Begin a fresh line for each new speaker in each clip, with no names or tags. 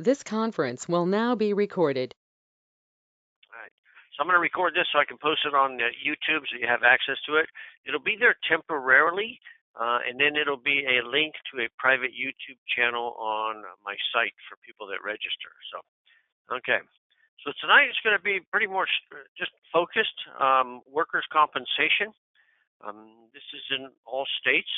This conference will now be recorded.
All right. So I'm going to record this so I can post it on YouTube so you have access to it. It'll be there temporarily, and then it'll be a link to a private YouTube channel on my site for people that register. So, okay. So tonight it's going to be pretty more just focused workers' compensation. This is in all states.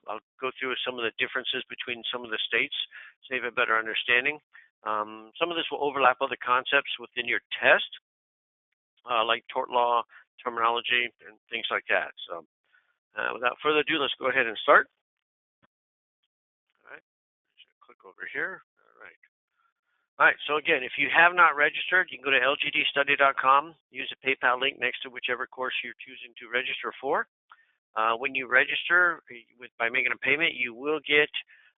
I'll go through some of the differences between some of the states so you have a better understanding. Some of this will overlap other concepts within your test, like tort law, terminology, and things like that. So without further ado, let's go ahead and start. All right, click over here. All right. All right, so again, if you have not registered, you can go to lgdstudy.com, use the PayPal link next to whichever course you're choosing to register for. When you register by making a payment, you will get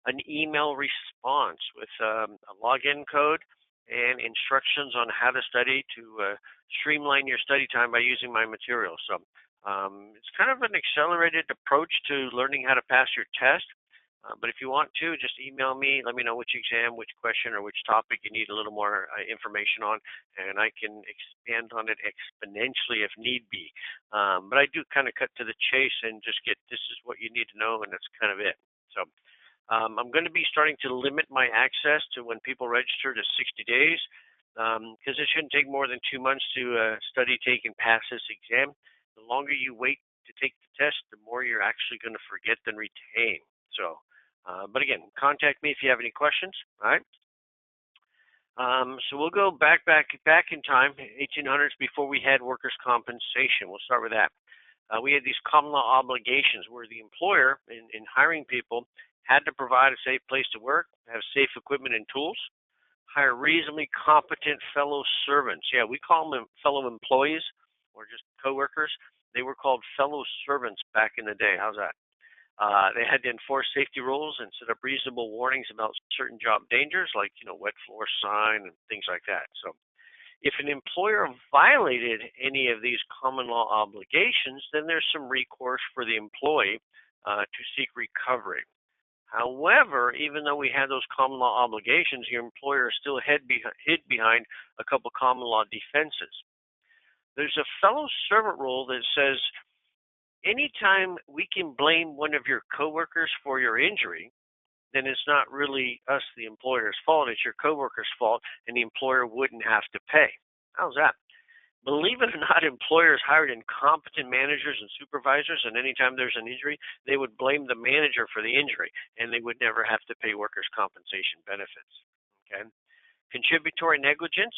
an email response with a login code and instructions on how to study to streamline your study time by using my material. So it's kind of an accelerated approach to learning how to pass your test. But if you want to, just email me. Let me know which exam, which question, or which topic you need a little more information on, and I can expand on it exponentially if need be. But I do kind of cut to the chase and just get this is what you need to know, and that's kind of it. So I'm going to be starting to limit my access to when people register to 60 days because it shouldn't take more than 2 months to study, take, and pass this exam. The longer you wait to take the test, the more you're actually going to forget than retain. So, but again, contact me if you have any questions. All right. So we'll go back in time, 1800s, before we had workers' compensation. We'll start with that. We had these common law obligations where the employer, in hiring people, had to provide a safe place to work, have safe equipment and tools, hire reasonably competent fellow servants. Yeah, we call them fellow employees or just coworkers. They were called fellow servants back in the day. How's that? They had to enforce safety rules and set up reasonable warnings about certain job dangers, like wet floor sign and things like that. So, if an employer violated any of these common law obligations, then there's some recourse for the employee to seek recovery. However, even though we had those common law obligations, your employer still hid behind a couple common law defenses. There's a fellow servant rule that says anytime we can blame one of your coworkers for your injury, then it's not really us, the employer's fault. It's your coworker's fault, and the employer wouldn't have to pay. How's that? Believe it or not, employers hired incompetent managers and supervisors, and anytime there's an injury, they would blame the manager for the injury, and they would never have to pay workers' compensation benefits. Okay? Contributory negligence,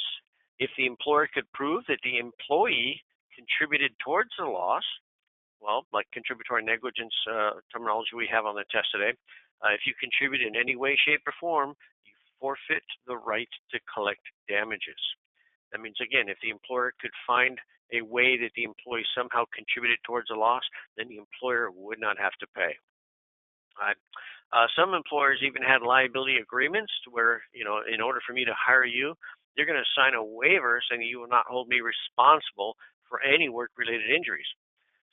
if the employer could prove that the employee contributed towards the loss, well, like contributory negligence terminology we have on the test today, if you contribute in any way, shape, or form, you forfeit the right to collect damages. That means, again, if the employer could find a way that the employee somehow contributed towards a loss, then the employer would not have to pay. Right? Some employers even had liability agreements where, in order for me to hire you, you're going to sign a waiver saying you will not hold me responsible for any work-related injuries.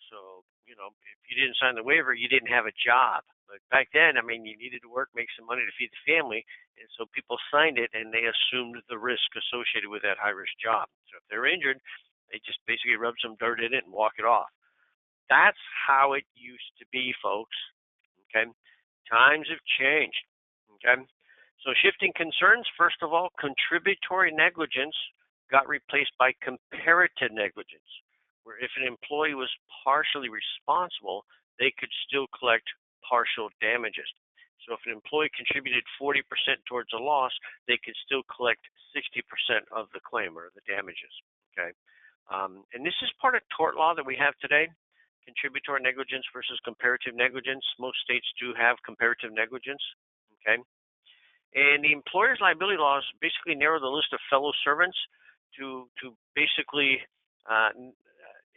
So, if you didn't sign the waiver, you didn't have a job. But back then, you needed to work, make some money to feed the family, and so people signed it, and they assumed the risk associated with that high-risk job. So if they're injured, they just basically rub some dirt in it and walk it off. That's how it used to be, folks. Okay, times have changed. Okay, so shifting concerns. First of all, contributory negligence got replaced by comparative negligence, where if an employee was partially responsible, they could still collect partial damages. So if an employee contributed 40% towards a loss, they could still collect 60% of the claim or the damages. Okay, and this is part of tort law that we have today. Contributory negligence versus comparative negligence. Most states do have comparative negligence. Okay, and the employer's liability laws basically narrow the list of fellow servants to basically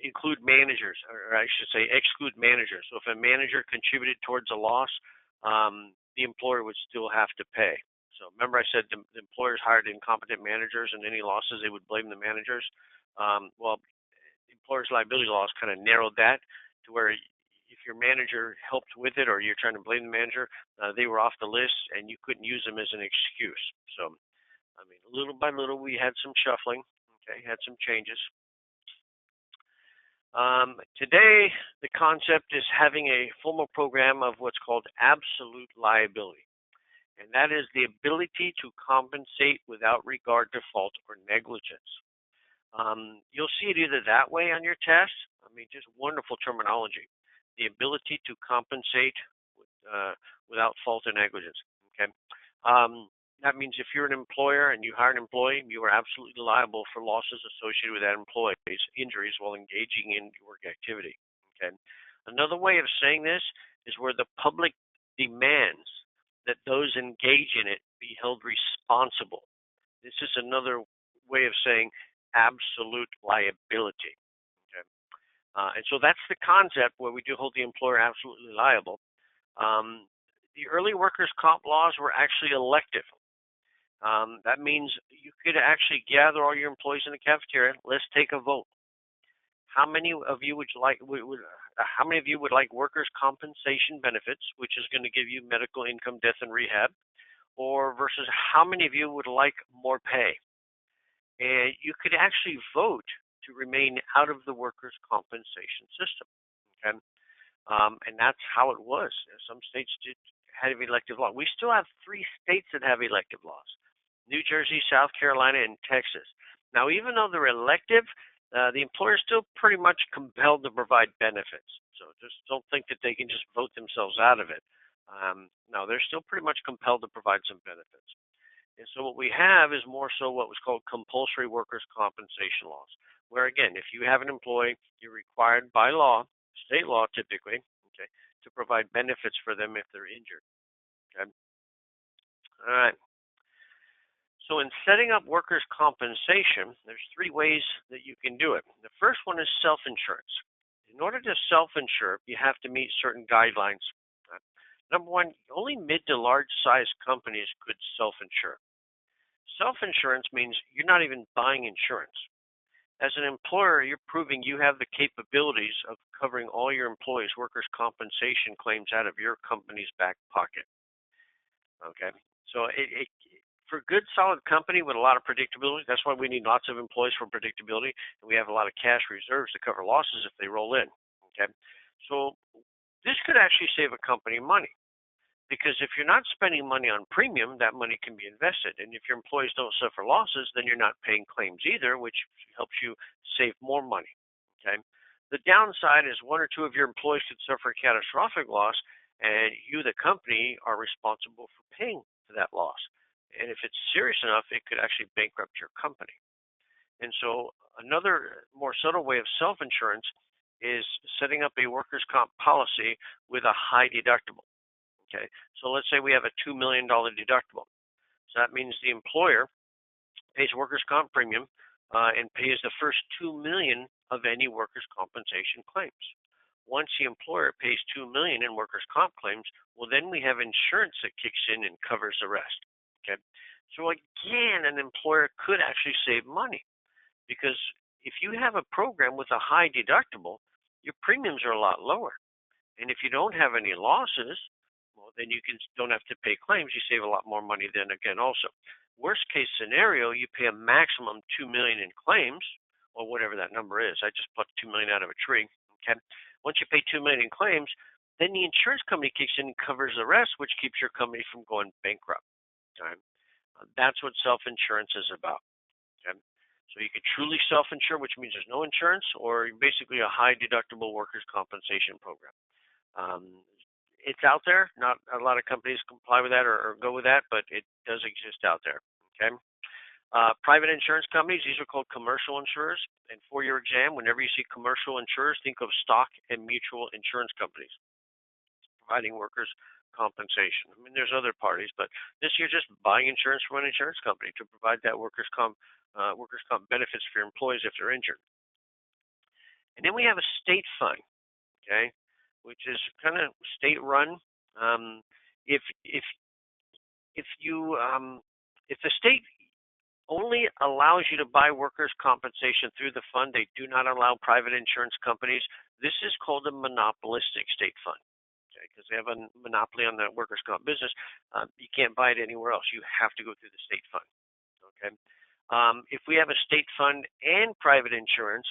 include managers, or I should say exclude managers. So if a manager contributed towards a loss, the employer would still have to pay. So remember I said the employers hired incompetent managers, and any losses they would blame the managers. Well, the employer's liability laws kind of narrowed that to where if your manager helped with it or you're trying to blame the manager, they were off the list and you couldn't use them as an excuse. So little by little, we had some shuffling. Okay, had some changes. Today, the concept is having a formal program of what's called absolute liability, and that is the ability to compensate without regard to fault or negligence. You'll see it either that way on your test. I mean, just wonderful terminology. The ability to compensate without fault or negligence. Okay. That means if you're an employer and you hire an employee, you are absolutely liable for losses associated with that employee's injuries while engaging in work activity. Okay. Another way of saying this is where the public demands that those engage in it be held responsible. This is another way of saying absolute liability. Okay. And so that's the concept where we do hold the employer absolutely liable. The early workers' comp laws were actually elective. That means you could actually gather all your employees in the cafeteria. Let's take a vote. How many of you would like? How many of you would like workers' compensation benefits, which is going to give you medical, income, death, and rehab, or versus how many of you would like more pay? And you could actually vote to remain out of the workers' compensation system. Okay, and that's how it was. Some states had elective law. We still have 3 states that have elective laws. New Jersey, South Carolina, and Texas. Now, even though they're elective, the employer is still pretty much compelled to provide benefits. So just don't think that they can just vote themselves out of it. No, they're still pretty much compelled to provide some benefits. And so what we have is more so what was called compulsory workers' compensation laws, where again, if you have an employee, you're required by law, state law typically, okay, to provide benefits for them if they're injured. Okay. All right. So in setting up workers' compensation, there's 3 ways that you can do it. The first one is self-insurance. In order to self-insure, you have to meet certain guidelines. Number 1, only mid to large-sized companies could self-insure. Self-insurance means you're not even buying insurance. As an employer, you're proving you have the capabilities of covering all your employees' workers' compensation claims out of your company's back pocket. Okay, so for a good, solid company with a lot of predictability, that's why we need lots of employees for predictability, and we have a lot of cash reserves to cover losses if they roll in. Okay, so this could actually save a company money, because if you're not spending money on premium, that money can be invested, and if your employees don't suffer losses, then you're not paying claims either, which helps you save more money. Okay, the downside is 1 or 2 of your employees could suffer a catastrophic loss, and you, the company, are responsible for paying for that loss. And if it's serious enough, it could actually bankrupt your company. And so another more subtle way of self-insurance is setting up a workers' comp policy with a high deductible. Okay, so let's say we have a $2 million deductible. So that means the employer pays workers' comp premium and pays the first $2 million of any workers' compensation claims. Once the employer pays $2 million in workers' comp claims, well, then we have insurance that kicks in and covers the rest. Okay, so again, an employer could actually save money, because if you have a program with a high deductible, your premiums are a lot lower, and if you don't have any losses, well, then you don't have to pay claims. You save a lot more money then again. Also, worst case scenario, you pay a maximum $2 million in claims, or whatever that number is. I just plucked $2 million out of a tree. Okay, once you pay $2 million in claims, then the insurance company kicks in and covers the rest, which keeps your company from going bankrupt. Okay? That's what self-insurance is about. Okay? So you could truly self-insure, which means there's no insurance, or basically a high deductible workers' compensation program. It's out there. Not a lot of companies comply with that or go with that, but it does exist out there. Okay. Private insurance companies, these are called commercial insurers. And for your exam, whenever you see commercial insurers, think of stock and mutual insurance companies providing workers' compensation. I mean, there's other parties, but this you're just buying insurance from an insurance company to provide that workers' comp benefits for your employees if they're injured. And then we have a state fund, okay, which is kind of state-run. If the state only allows you to buy workers' compensation through the fund, they do not allow private insurance companies. This is called a monopolistic state fund, okay, because they have a monopoly on the workers' comp business. You can't buy it anywhere else. You have to go through the state fund. Okay. If we have a state fund and private insurance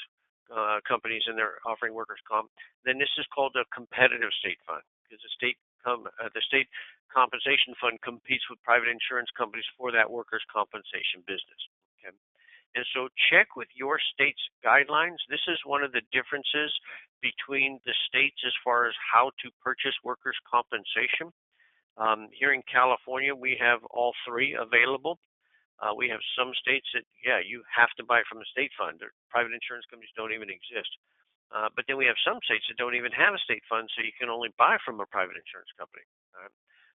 companies and they're offering workers' comp, then this is called a competitive state fund because the state compensation fund competes with private insurance companies for that workers' compensation business. Okay. And so check with your state's guidelines. This is one of the differences between the states as far as how to purchase workers' compensation. Here in California, we have all three available. We have some states that, yeah, you have to buy from a state fund. Private insurance companies don't even exist. But then we have some states that don't even have a state fund, so you can only buy from a private insurance company.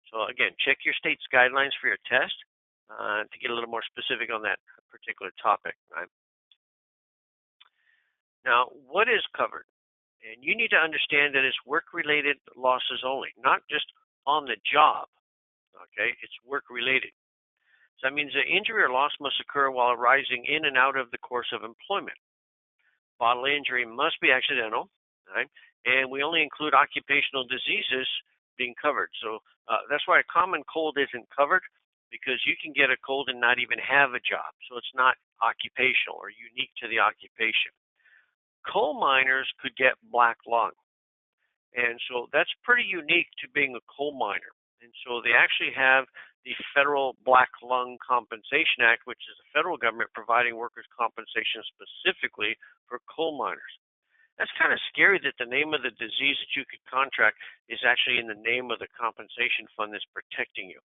So again, check your state's guidelines for your test to get a little more specific on that particular topic. Right? Now, what is covered? And you need to understand that it's work-related losses only, not just on the job. Okay, it's work-related. So that means the injury or loss must occur while arising in and out of the course of employment. Bodily injury must be accidental, right? And we only include occupational diseases being covered. So that's why a common cold isn't covered, because you can get a cold and not even have a job. So it's not occupational or unique to the occupation. Coal miners could get black lung. And so that's pretty unique to being a coal miner. And so they actually have the Federal Black Lung Compensation Act, which is the federal government providing workers' compensation specifically for coal miners. That's kind of scary that the name of the disease that you could contract is actually in the name of the compensation fund that's protecting you.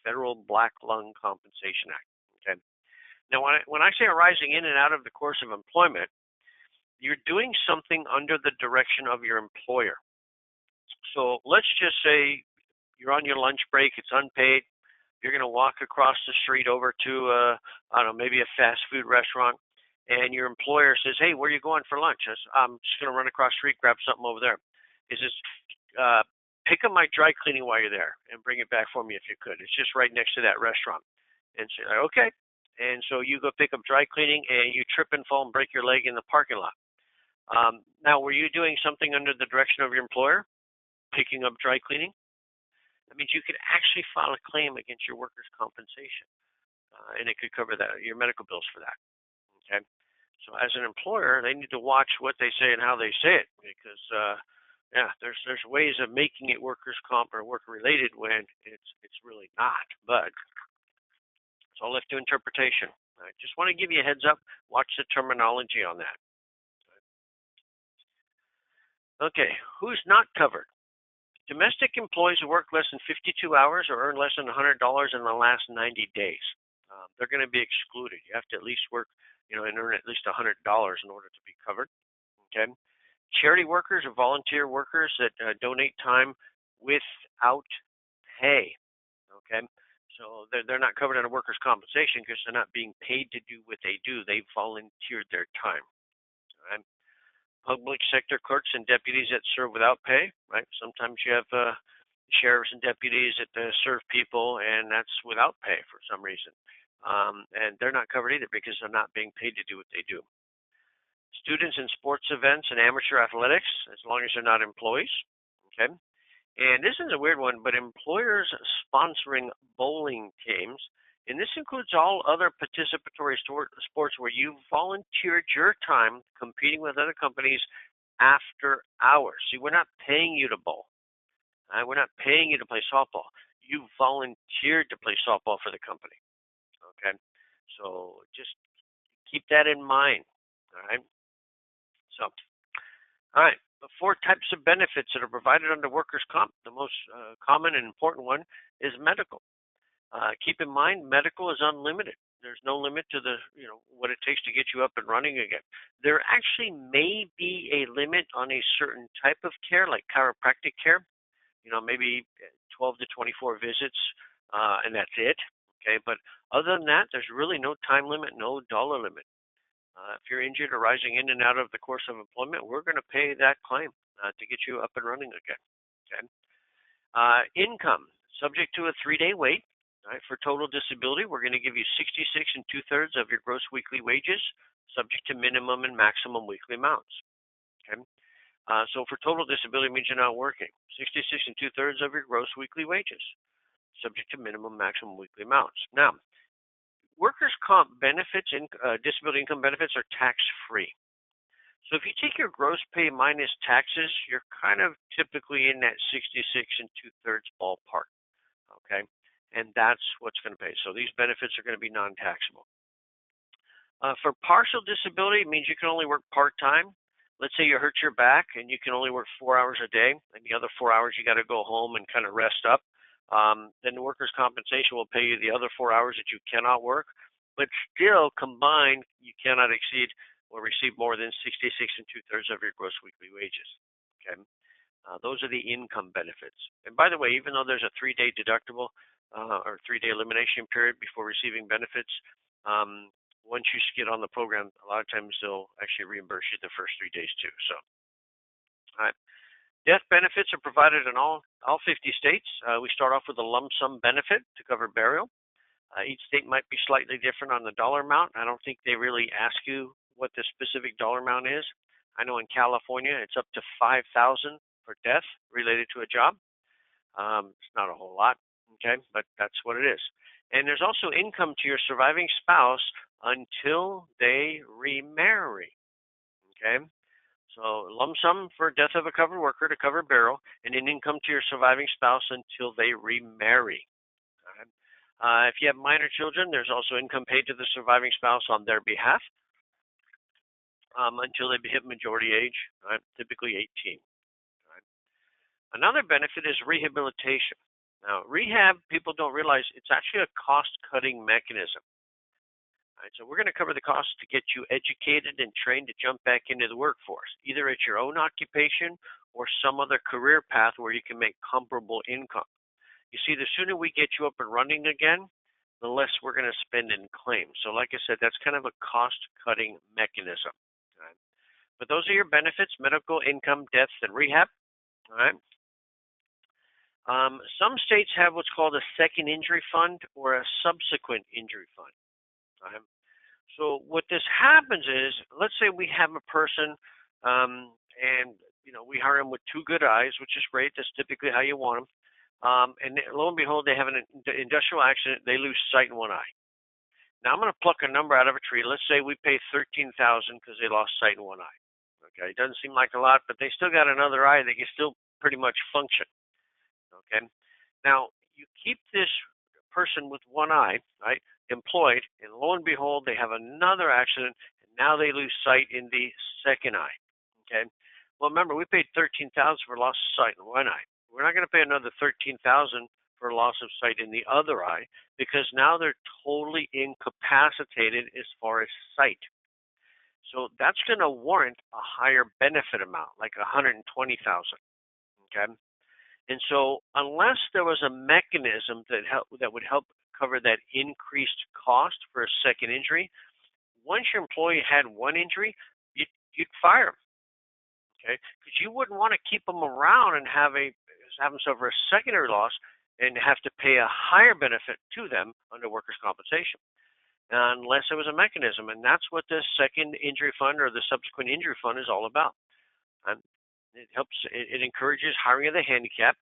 Federal Black Lung Compensation Act. Okay. Now, when I say arising in and out of the course of employment, you're doing something under the direction of your employer. So let's just say you're on your lunch break, it's unpaid, you're going to walk across the street over to, I don't know, maybe a fast food restaurant, and your employer says, hey, where are you going for lunch? I'm just going to run across the street, grab something over there. Is this, pick up my dry cleaning while you're there and bring it back for me if you could. It's just right next to that restaurant. And say, okay. And so you go pick up dry cleaning, and you trip and fall and break your leg in the parking lot. Now, were you doing something under the direction of your employer, picking up dry cleaning? That means you could actually file a claim against your workers' compensation, and it could cover that, your medical bills for that. Okay. So as an employer, they need to watch what they say and how they say it, because there's ways of making it workers' comp or work related when it's really not. But it's all left to interpretation. I just want to give you a heads up. Watch the terminology on that. Okay, who's not covered? Domestic employees who work less than 52 hours or earn less than $100 in the last 90 days. They're going to be excluded. You have to at least work, and earn at least $100 in order to be covered. Okay. Charity workers or volunteer workers that donate time without pay. Okay. So they're not covered under workers' compensation because they're not being paid to do what they do. They volunteered their time. All right. Public sector clerks and deputies that serve without pay, right? Sometimes you have sheriffs and deputies that serve people, and that's without pay for some reason. And they're not covered either because they're not being paid to do what they do. Students in sports events and amateur athletics, as long as they're not employees, okay? And this is a weird one, but employers sponsoring bowling teams, and this includes all other participatory sports where you volunteered your time competing with other companies after hours. See, we're not paying you to bowl. We're not paying you to play softball. You volunteered to play softball for the company. Okay? So just keep that in mind. All right? So, all right. The 4 types of benefits that are provided under workers' comp, the most common and important one is medical. Keep in mind, medical is unlimited. There's no limit to what it takes to get you up and running again. There actually may be a limit on a certain type of care, like chiropractic care. Maybe 12 to 24 visits, and that's it. Okay, but other than that, there's really no time limit, no dollar limit. If you're injured or rising in and out of the course of employment, we're going to pay that claim to get you up and running again. Okay. Income, subject to a 3-day wait. Right, for total disability, we're going to give you 66 2/3 of your gross weekly wages, subject to minimum and maximum weekly amounts. Okay. So for total disability means you're not working. 66 2/3 of your gross weekly wages, subject to minimum, maximum weekly amounts. Now, workers' workers' comp benefits, disability income benefits, are tax-free. So if you take your gross pay minus taxes, you're kind of typically in that 66 and 2/3 ballpark, okay? And that's what's going to pay. So these benefits are going to be non-taxable. For partial disability, it means you can only work part-time. Let's say you hurt your back and you can only work 4 hours a day, and the other 4 hours you got to go home and kind of rest up. Then the workers' compensation will pay you the other 4 hours that you cannot work, but still combined, you cannot exceed or receive more than 66 and 2/3 of your gross weekly wages. Okay, those are the income benefits. And by the way, even though there's a 3-day deductible or 3-day elimination period before receiving benefits, once you get on the program, a lot of times they'll actually reimburse you the first 3 days too. So, all right. Death benefits are provided in all 50 states. We start off with a lump sum benefit to cover burial. Each state might be slightly different on the dollar amount. I don't think they really ask you what the specific dollar amount is. I know in California it's up to $5,000 for death related to a job. It's not a whole lot, okay, but that's what it is. And there's also income to your surviving spouse until they remarry, okay? So lump sum for death of a covered worker to cover burial, and an income to your surviving spouse until they remarry. If you have minor children, there's also income paid to the surviving spouse on their behalf until they hit majority age, typically 18. Another benefit is rehabilitation. Now, rehab, people don't realize it's actually a cost-cutting mechanism. So we're going to cover the costs to get you educated and trained to jump back into the workforce, either at your own occupation or some other career path where you can make comparable income. You see, the sooner we get you up and running again, the less we're going to spend in claims. So like I said, that's kind of a cost-cutting mechanism. All right? But those are your benefits: medical, income, death, and rehab. All right. Some states have what's called a second injury fund or a subsequent injury fund. All right? So what this happens is, let's say we have a person, and we hire them with 2 good eyes, which is great. That's typically how you want them. And lo and behold, they have an industrial accident. They lose sight in one eye. Now I'm going to pluck a number out of a tree. Let's say we pay $13,000 because they lost sight in one eye. Okay, it doesn't seem like a lot, but they still got another eye that can still pretty much function. Okay, now you keep this person with one eye, right, employed, and lo and behold, they have another accident, and now they lose sight in the second eye. Okay, well remember, we paid $13,000 for loss of sight in one eye. We're not going to pay another $13,000 for loss of sight in the other eye, because now they're totally incapacitated as far as sight. So that's going to warrant a higher benefit amount, like $120,000. Okay, and so unless there was a mechanism that would help cover that increased cost for a second injury, once your employee had one injury, you'd fire them. Okay, because you wouldn't want to keep them around and have them suffer a secondary loss and have to pay a higher benefit to them under workers' compensation, unless there was a mechanism. And that's what the second injury fund or the subsequent injury fund is all about. It encourages hiring of the handicapped,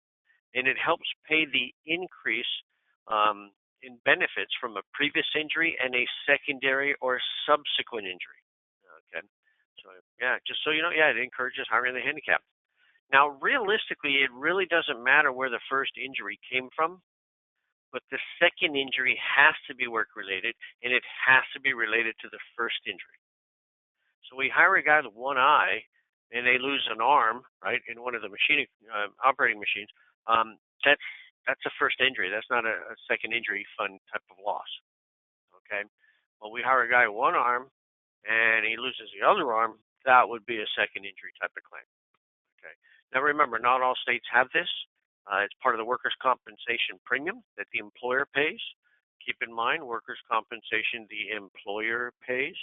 and it helps pay the increase in benefits from a previous injury and a secondary or subsequent injury. Okay, so yeah, just so you know, it encourages hiring the handicapped. Now, realistically, it really doesn't matter where the first injury came from, but the second injury has to be work-related, and it has to be related to the first injury. So we hire a guy with one eye, and they lose an arm, right, in one of the operating machines. That's a first injury. That's not a second injury fund type of loss. Okay. Well, we hire a guy with one arm, and he loses the other arm. That would be a second injury type of claim. Okay. Now remember, not all states have this. It's part of the workers' compensation premium that the employer pays. Keep in mind, workers' compensation the employer pays.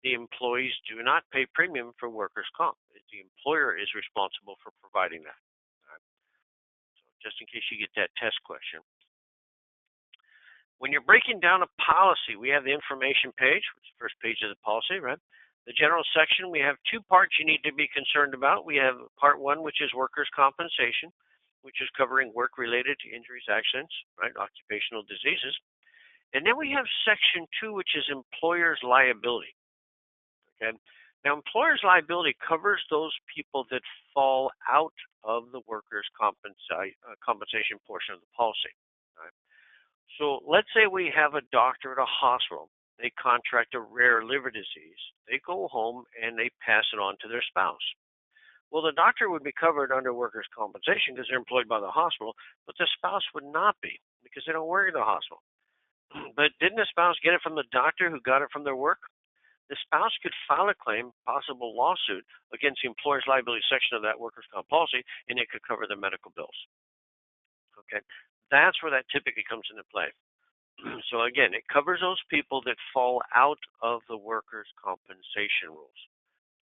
The employees do not pay premium for workers' comp. The employer is responsible for providing that. Right. So just in case you get that test question. When you're breaking down a policy, we have the information page, which is the first page of the policy, right? The general section, we have 2 parts you need to be concerned about. We have part 1, which is workers' compensation, which is covering work-related injuries, accidents, right, occupational diseases. And then we have Section 2, which is employer's liability. Okay. Now, employer's liability covers those people that fall out of the workers' compensation portion of the policy. All right. So let's say we have a doctor at a hospital. They contract a rare liver disease. They go home and they pass it on to their spouse. Well, the doctor would be covered under workers' compensation because they're employed by the hospital, but the spouse would not be because they don't work at the hospital. But didn't the spouse get it from the doctor who got it from their work? The spouse could file a claim, possible lawsuit, against the employer's liability section of that workers' comp policy, and it could cover their medical bills. Okay, that's where that typically comes into play. So again, it covers those people that fall out of the workers' compensation rules.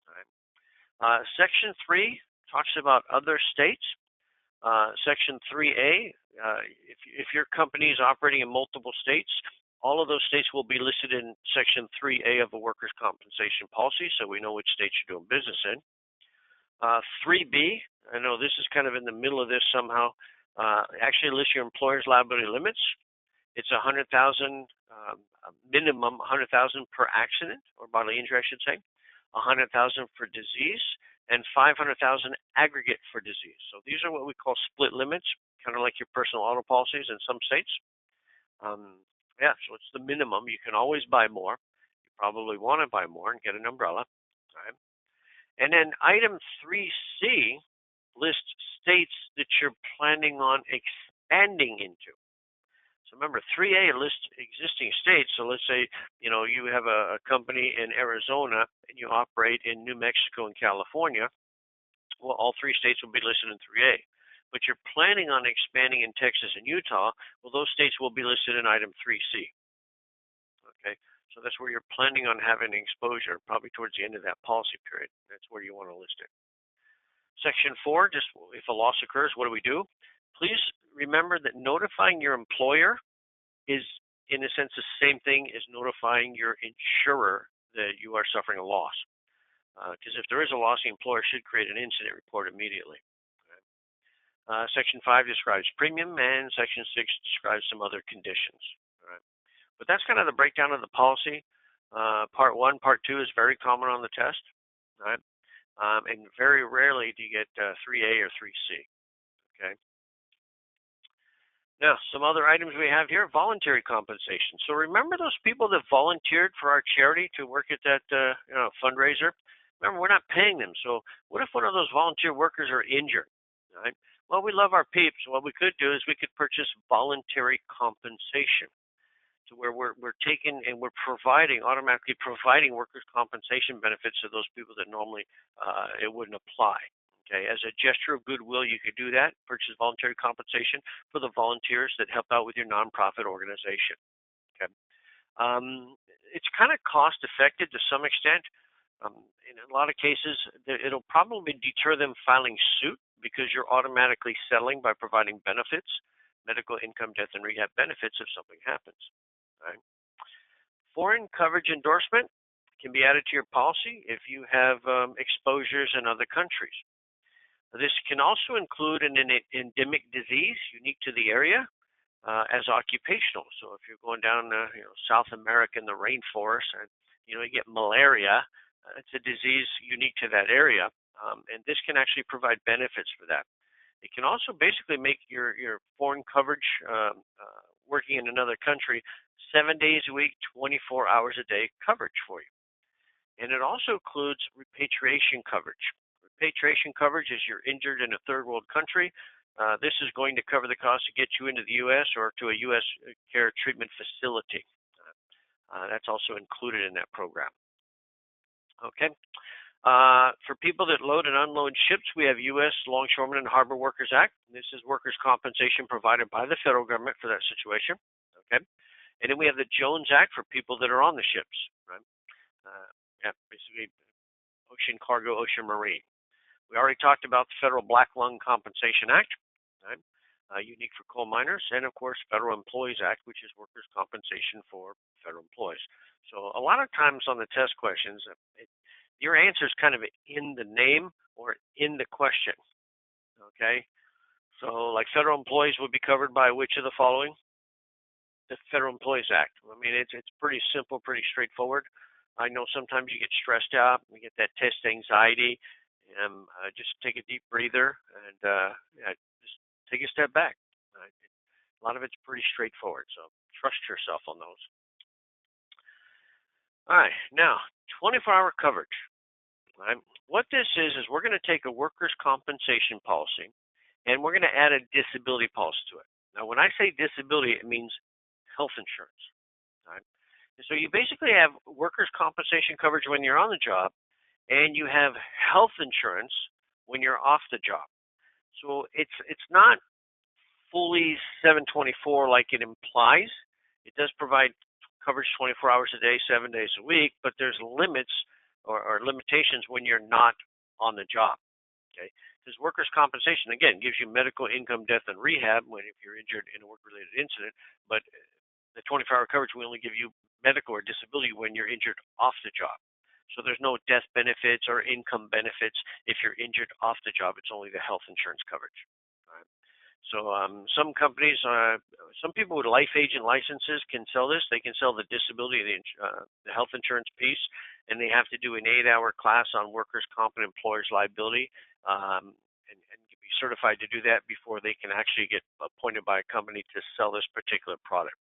All right. Section 3 talks about other states. Section 3A, if your company is operating in multiple states, all of those states will be listed in Section 3A of the workers' compensation policy, so we know which states you're doing business in. 3B, I know this is kind of in the middle of this somehow, actually lists your employer's liability limits. It's 100,000 minimum, 100,000 per accident or bodily injury, I should say, 100,000 for disease, and 500,000 aggregate for disease. So these are what we call split limits, kind of like your personal auto policies in some states. Yeah, so it's the minimum. You can always buy more. You probably want to buy more and get an umbrella. Right? And then item 3C lists states that you're planning on expanding into. So remember, 3A lists existing states. So let's say, you have a company in Arizona and you operate in New Mexico and California. Well, all 3 states will be listed in 3A. But you're planning on expanding in Texas and Utah. Well, those states will be listed in item 3C. Okay, so that's where you're planning on having exposure, probably towards the end of that policy period. That's where you want to list it. Section 4, just if a loss occurs, what do we do? Please remember that notifying your employer is, in a sense, the same thing as notifying your insurer that you are suffering a loss. Because if there is a loss, the employer should create an incident report immediately. Section 5 describes premium, and Section 6 describes some other conditions. All right. But that's kind of the breakdown of the policy. Part 1, Part 2 is very common on the test. All right. And very rarely do you get 3A or 3C. Okay. Now, some other items we have here, voluntary compensation. So remember those people that volunteered for our charity to work at that fundraiser? Remember, we're not paying them. So what if one of those volunteer workers are injured? All right. Well, we love our peeps. What we could do is we could purchase voluntary compensation, to where we're taking and we're automatically providing workers' compensation benefits to those people that normally it wouldn't apply. Okay, as a gesture of goodwill, you could do that, purchase voluntary compensation for the volunteers that help out with your nonprofit organization. Okay, it's kind of cost effective to some extent. In a lot of cases, it'll probably deter them filing suit because you're automatically settling by providing benefits, medical, income, death, and rehab benefits if something happens. Right? Foreign coverage endorsement can be added to your policy if you have exposures in other countries. This can also include an endemic disease unique to the area as occupational. So if you're going down South America in the rainforest and you get malaria, it's a disease unique to that area, and this can actually provide benefits for that. It can also basically make your foreign coverage working in another country 7 days a week, 24 hours a day coverage for you. And it also includes repatriation coverage. Repatriation coverage is you're injured in a third world country. This is going to cover the cost to get you into the U.S. or to a U.S. care treatment facility. That's also included in that program. Okay. For people that load and unload ships, we have U.S. Longshoremen and Harbor Workers Act. This is workers' compensation provided by the federal government for that situation. Okay. And then we have the Jones Act for people that are on the ships. Right. Basically, ocean cargo, ocean marine. We already talked about the Federal Black Lung Compensation Act, right? Unique for coal miners, and of course, Federal Employees Act, which is workers' compensation for federal employees. So a lot of times on the test questions, your answer is kind of in the name or in the question, okay? So like federal employees would be covered by which of the following? the Federal Employees Act. I mean, it's pretty simple, pretty straightforward. I know sometimes you get stressed out, you get that test anxiety. Just take a deep breather and yeah, just take a step back. A lot of it's pretty straightforward, so trust yourself on those. All right, now 24-hour coverage. Right? What this is we're going to take a workers' compensation policy and we're going to add a disability policy to it. Now, when I say disability, it means health insurance. Right? And so you basically have workers' compensation coverage when you're on the job, and you have health insurance when you're off the job. So it's not fully 724 like it implies. It does provide coverage 24 hours a day, 7 days a week, but there's limits or limitations when you're not on the job. Okay, because workers' compensation again gives you medical, income, death, and rehab when if you're injured in a work-related incident, but the 24-hour coverage will only give you medical or disability when you're injured off the job. So there's no death benefits or income benefits if you're injured off the job. It's only the health insurance coverage. Right? So some companies, some people with life agent licenses can sell this. They can sell the disability, the health insurance piece, and they have to do an 8-hour class on workers' comp and employers' liability, and be certified to do that before they can actually get appointed by a company to sell this particular product.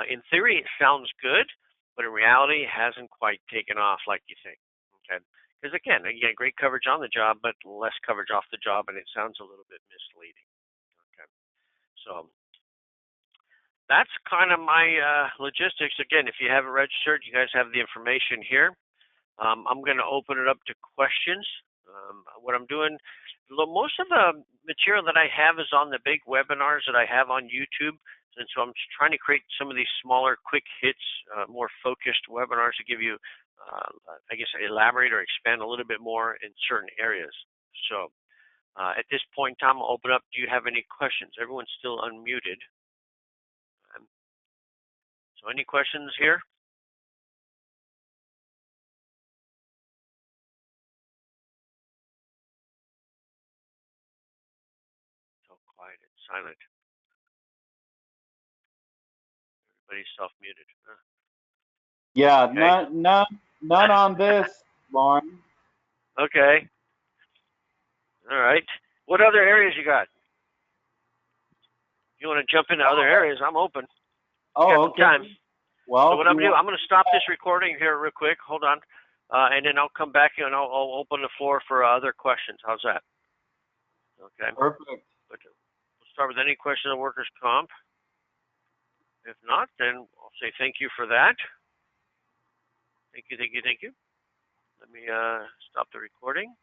In theory, it sounds good, but in reality, it hasn't quite taken off like you think. Okay, because again, you get great coverage on the job, but less coverage off the job, and it sounds a little bit misleading. Okay, so that's kind of my logistics. Again, if you haven't registered, you guys have the information here. I'm going to open it up to questions. What I'm doing, most of the material that I have is on the big webinars that I have on YouTube. And so I'm trying to create some of these smaller, quick hits, more focused webinars to give you, I guess, elaborate or expand a little bit more in certain areas. So at this point in time, I'll open up. Do you have any questions? Everyone's still unmuted. So any questions here? So quiet and silent. Everybody's self-muted.
Yeah,
okay.
none on this, Lauren.
Okay. All right. What other areas you got? If you want to jump into other areas, I'm open. You got some
Okay.
time.
Well,
So what I'm going to do, I'm going to stop this recording here real quick. Hold on. And then I'll come back and I'll open the floor for other questions. How's that? Okay.
Perfect.
But we'll start with any question on workers' comp. If not, then I'll say thank you for that. Thank you, thank you, thank you. Let me stop the recording.